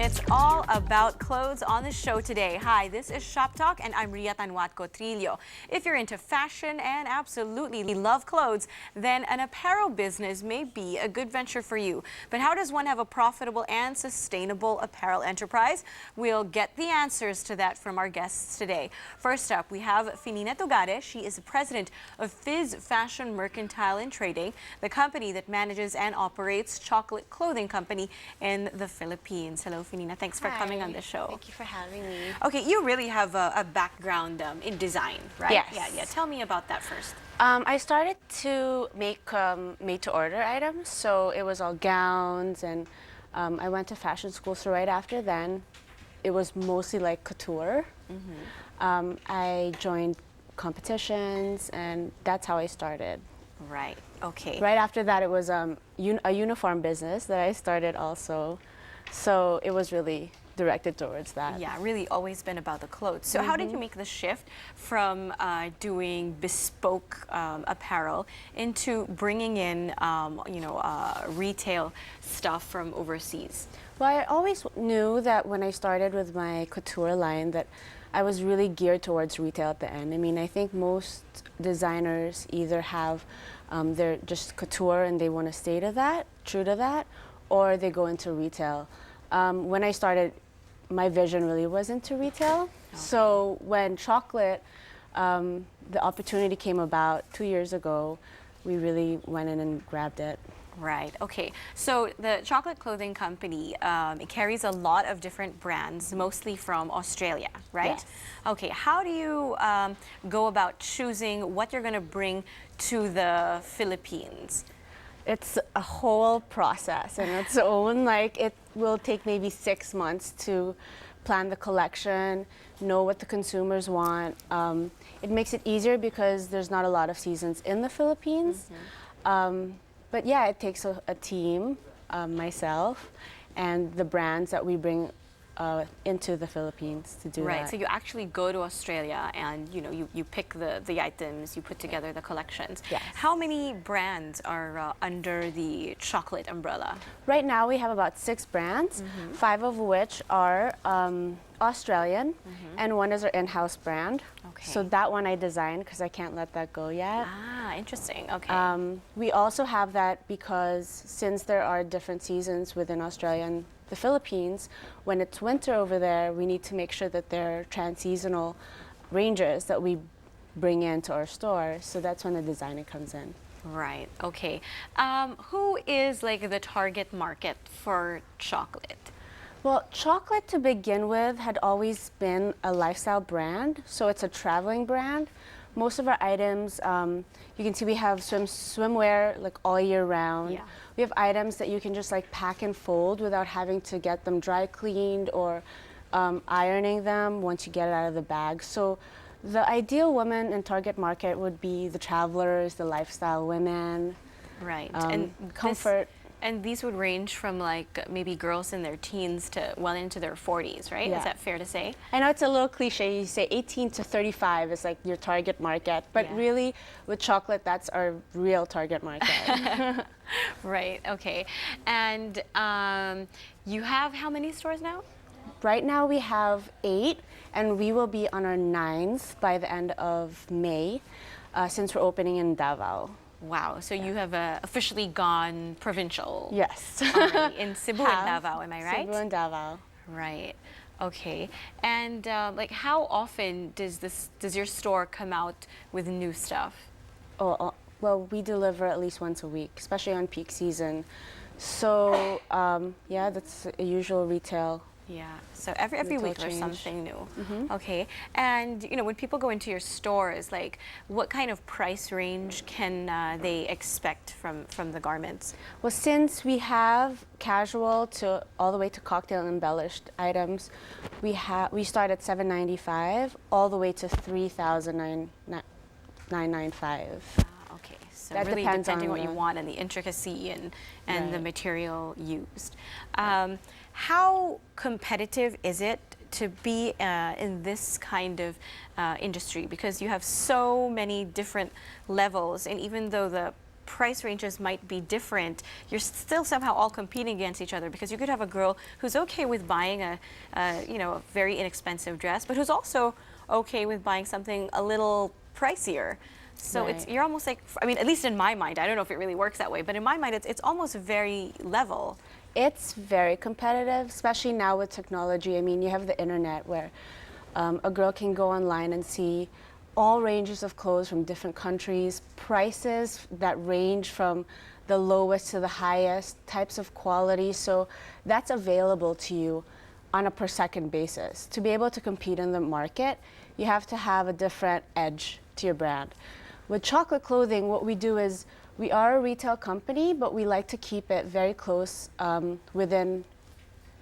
It's all about clothes on the show today. Hi, this is Shop Talk and I'm Ria Tanjuatco-Trillo. If you're into fashion and absolutely love clothes, then an apparel business may be a good venture for you. But how does one have a profitable and sustainable apparel enterprise? We'll get the answers to that from our guests today. First up, we have Finina Tugade. She is the president of Fizz Fashion Mercantile and Trading, the company that manages and operates Chocolate Clothing Company in the Philippines. Hello, Finina. Thanks for coming on the show. Thank you for having me. Okay, you really have a background in design, right? Yes. Yeah. Tell me about that first. I started to make made-to-order items, so it was all gowns, and I went to fashion school, so right after then, it was mostly like couture. I joined competitions, and that's how I started. Right, okay. Right after that, it was a uniform business that I started also, so it was really directed towards that. Yeah, really always been about the clothes. So how did you make the shift from doing bespoke apparel into bringing in, retail stuff from overseas? Well, I always knew that when I started with my couture line that I was really geared towards retail at the end. I mean, I think most designers either have they're just couture and they want to stay to that, true to that, or they go into retail. When I started, my vision really was into retail. Okay. So when chocolate, the opportunity came about 2 years ago, we really went in and grabbed it. Right, okay. So the Chocolate Clothing Company, it carries a lot of different brands, mostly from Australia, right? Yes. Okay, how do you go about choosing what you're going to bring to the Philippines? It's a whole process in its own. Like, it will take maybe 6 months to plan the collection, know what the consumers want. It makes it easier because there's not a lot of seasons in the Philippines. But yeah, it takes a team, myself, and the brands that we bring into the Philippines to do that. Right, so you actually go to Australia and you pick the items, you put together the collections. Yes. How many brands are under the chocolate umbrella? Right now we have about 6 brands, 5 of which are Australian, and 1 is our in-house brand. Okay. So that one I designed because I can't let that go yet. Ah, interesting, okay. We also have that because since there are different seasons within Australia and the Philippines, when it's winter over there, we need to make sure that there are trans-seasonal ranges that we bring into our store. So that's when the designer comes in. Right, okay. Who is like the target market for chocolate? Well, chocolate to begin with had always been a lifestyle brand, so it's a traveling brand. Most of our items, you can see we have swimwear like all year round. Yeah. We have items that you can just like pack and fold without having to get them dry cleaned or ironing them once you get it out of the bag. So the ideal woman in target market would be the travelers, the lifestyle women. Right, and comfort. And these would range from like maybe girls in their teens to well into their 40s, right? Yeah. Is that fair to say? I know it's a little cliche, you say 18 to 35 is like your target market, but Yeah. really with chocolate, that's our real target market. Right, okay. And you have how many stores now? Right now we have 8, and we will be on our 9th by the end of May, since we're opening in Davao. Wow, so you have officially gone provincial. Yes. Already in Cebu and Davao, am I right? Cebu and Davao. Right. Okay. And like, how often does your store come out with new stuff? Well, we deliver at least once a week, especially on peak season. So yeah, that's a usual retail. Yeah. So every week there's change. something new. Okay. And when people go into your stores, like, what kind of price range can they expect from the garments? Well, since we have casual to all the way to cocktail embellished items, we start at $795 all the way to $3,995. Okay, so That really depends depending on what you the- want and the intricacy and the Right. material used. How competitive is it to be in this kind of industry? Because you have so many different levels, and even though the price ranges might be different, you're still somehow all competing against each other, because you could have a girl who's okay with buying a very inexpensive dress, but who's also okay with buying something a little pricier. So Right. you're almost like, I mean, at least in my mind, I don't know if it really works that way, but in my mind, it's almost very level. It's very competitive, especially now with technology. I mean, you have the internet where a girl can go online and see all ranges of clothes from different countries, prices that range from the lowest to the highest, types of quality. So that's available to you on a per second basis. To be able to compete in the market, you have to have a different edge to your brand. With chocolate clothing, what we do is we are a retail company, but we like to keep it very close within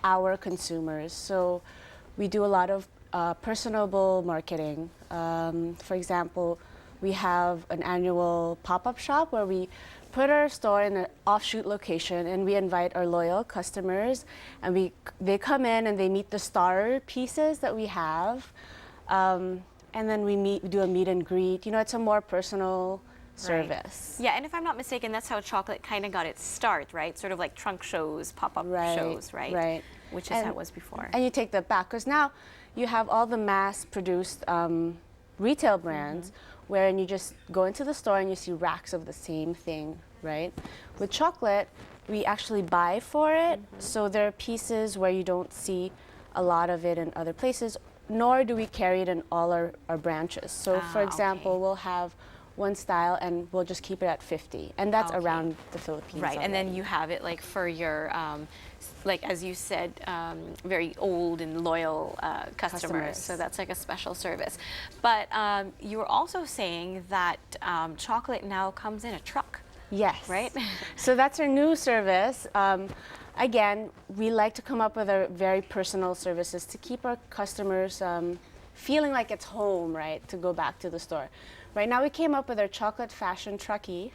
our consumers. So we do a lot of personable marketing. For example, we have an annual pop-up shop where we put our store in an offshoot location, and we invite our loyal customers, and they come in and they meet the star pieces that we have, and then we do a meet and greet. You know, it's a more personal service. Yeah, and if I'm not mistaken, that's how chocolate kind of got its start, right? Sort of like trunk shows, pop-up shows, right? Right. Which is how it was before. And you take that back, because now you have all the mass-produced retail brands, wherein you just go into the store and you see racks of the same thing, right? With chocolate, we actually buy for it, so there are pieces where you don't see a lot of it in other places, nor do we carry it in all our branches. So for example, we'll have one style and we'll just keep it at 50, and that's around the Philippines. Right, and then you have it like for your, like as you said, very old and loyal customers. So that's like a special service. But you were also saying that chocolate now comes in a truck. Yes. Right? So that's our new service. Again, we like to come up with our very personal services to keep our customers feeling like it's home, right, to go back to the store. Right now we came up with our chocolate fashion truckie.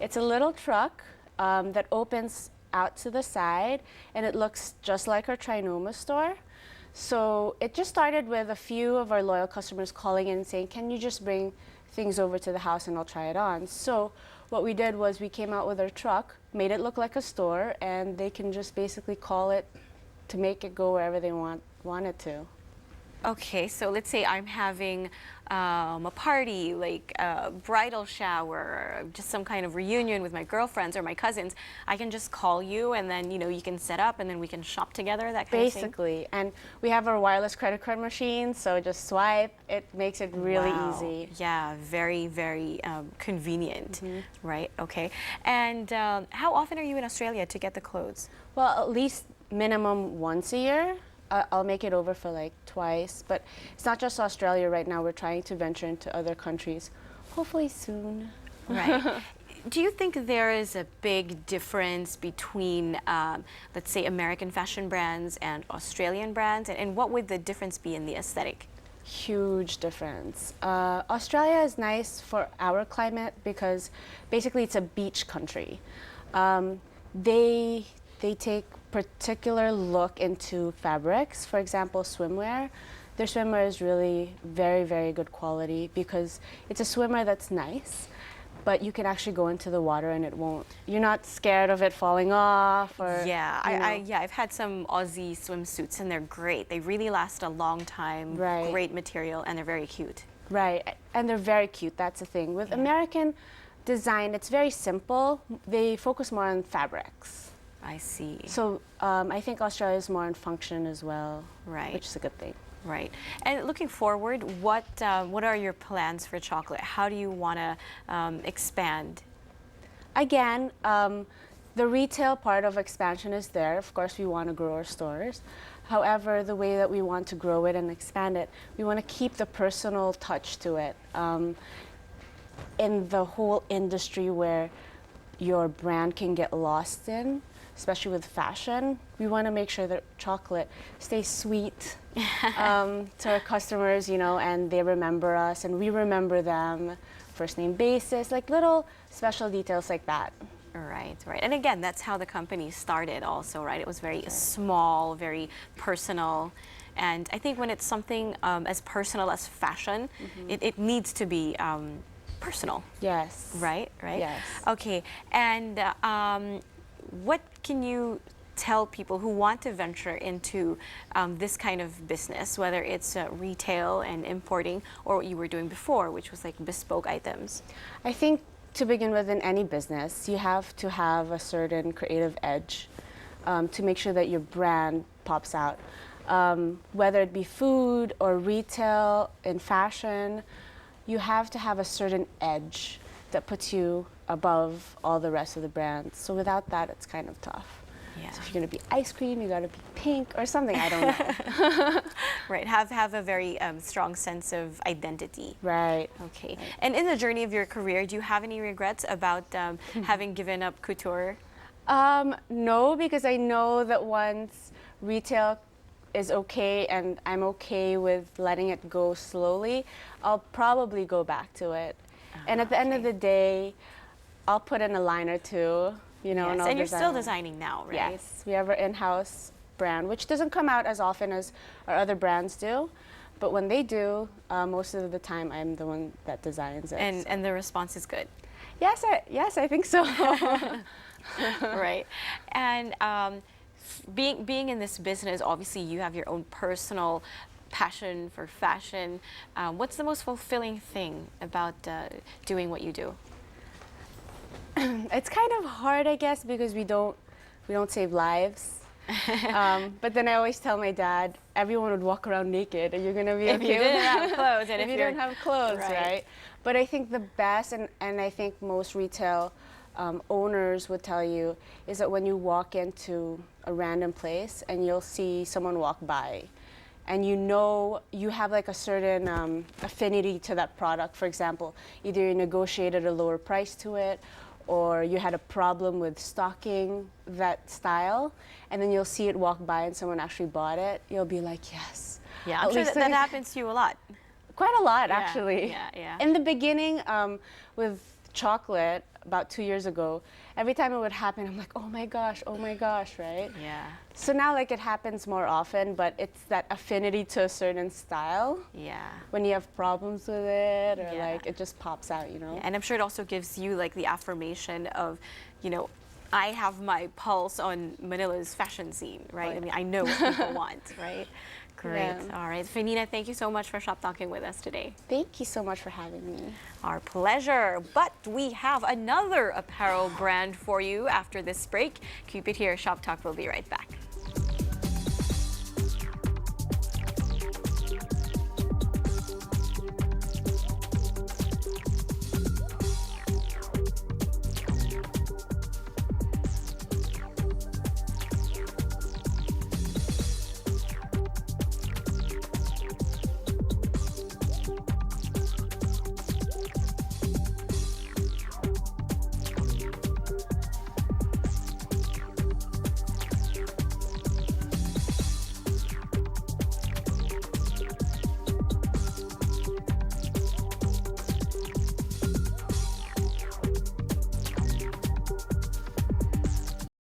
It's a little truck that opens out to the side, and it looks just like our Trinoma store. So it just started with a few of our loyal customers calling in and saying, can you just bring things over to the house and I'll try it on. So what we did was we came out with our truck, made it look like a store, and they can just basically call it to make it go wherever they want it to. Okay, so let's say I'm having a party, like a bridal shower, or just some kind of reunion with my girlfriends or my cousins. I can just call you, and then you can set up, and then we can shop together. That kind of thing. Basically, and we have our wireless credit card machine, so just swipe. It makes it really easy. Yeah, very, very convenient, right? Okay, and how often are you in Australia to get the clothes? Well, at least minimum once a year. I'll make it over for like twice, but it's not just Australia right now. We're trying to venture into other countries, hopefully soon. Right. Do you think there is a big difference between, let's say, American fashion brands and Australian brands, and what would the difference be in the aesthetic? Huge difference. Australia is nice for our climate because basically it's a beach country. They take particular look into fabrics. For example, swimwear. Their swimwear is really very, very good quality because it's a swimwear that's nice, but you can actually go into the water and you're not scared of it falling off or. Yeah, I've had some Aussie swimsuits and they're great. They really last a long time, Right. Great material, and they're very cute. Right, and they're very cute, that's the thing. With American design, it's very simple. They focus more on fabrics. I see. So I think Australia is more on function as well, Right. which is a good thing. Right. And looking forward, what are your plans for chocolate? How do you want to expand? Again, the retail part of expansion is there. Of course, we want to grow our stores. However, the way that we want to grow it and expand it, we want to keep the personal touch to it. In the whole industry where your brand can get lost in, especially with fashion, we want to make sure that chocolate stays sweet to our customers, and they remember us and we remember them, first name basis, like little special details like that. Right, right. And again, that's how the company started also, right? It was very small, very personal. And I think when it's something as personal as fashion, it needs to be personal. Yes. Right? Yes. Okay. And what can you tell people who want to venture into this kind of business, whether it's retail and importing or what you were doing before, which was like bespoke items? I think to begin with, in any business, you have to have a certain creative edge to make sure that your brand pops out. Whether it be food or retail, in fashion, you have to have a certain edge that puts you above all the rest of the brands. So without that, it's kind of tough. Yeah. So if you're gonna be ice cream, you gotta be pink or something, I don't know. Right, have a very strong sense of identity. Right. Okay. And in the journey of your career, do you have any regrets about having given up couture? No, because I know that once retail is okay and I'm okay with letting it go slowly, I'll probably go back to it. And at the end of the day, I'll put in a line or two, you know. Yes, and and you're still designing now, right? Yes, we have our in-house brand, which doesn't come out as often as our other brands do. But when they do, most of the time I'm the one that designs it. And the response is good. Yes, I think so. Right. And being in this business, obviously you have your own personal passion for fashion. What's the most fulfilling thing about doing what you do? It's kind of hard, I guess, because we don't save lives. But then I always tell my dad, everyone would walk around naked, and you're gonna be If okay you with didn't that. have clothes, and if you don't have clothes, right? But I think the best, and I think most retail owners would tell you, is that when you walk into a random place and you'll see someone walk by, and you know you have like a certain affinity to that product. For example, either you negotiated a lower price to it, or you had a problem with stocking that style, and then you'll see it walk by and someone actually bought it, you'll be like, yes. Yeah, I'm sure that happens to you a lot. Quite a lot, actually. Yeah. In the beginning, with chocolate, about 2 years ago, every time it would happen, I'm like, oh my gosh, right? Yeah. So now, like, it happens more often, but it's that affinity to a certain style. Yeah. When you have problems with it, or Yeah. like, it just pops out, you know? Yeah, and I'm sure it also gives you like the affirmation of, you know, I have my pulse on Manila's fashion scene, right? I mean, I know what people want, right? Great. Yeah. All right. Finina, thank you so much for shop talking with us today. Thank you so much for having me. Our pleasure. But we have another apparel brand for you after this break. Keep it here. Shop Talk will be right back.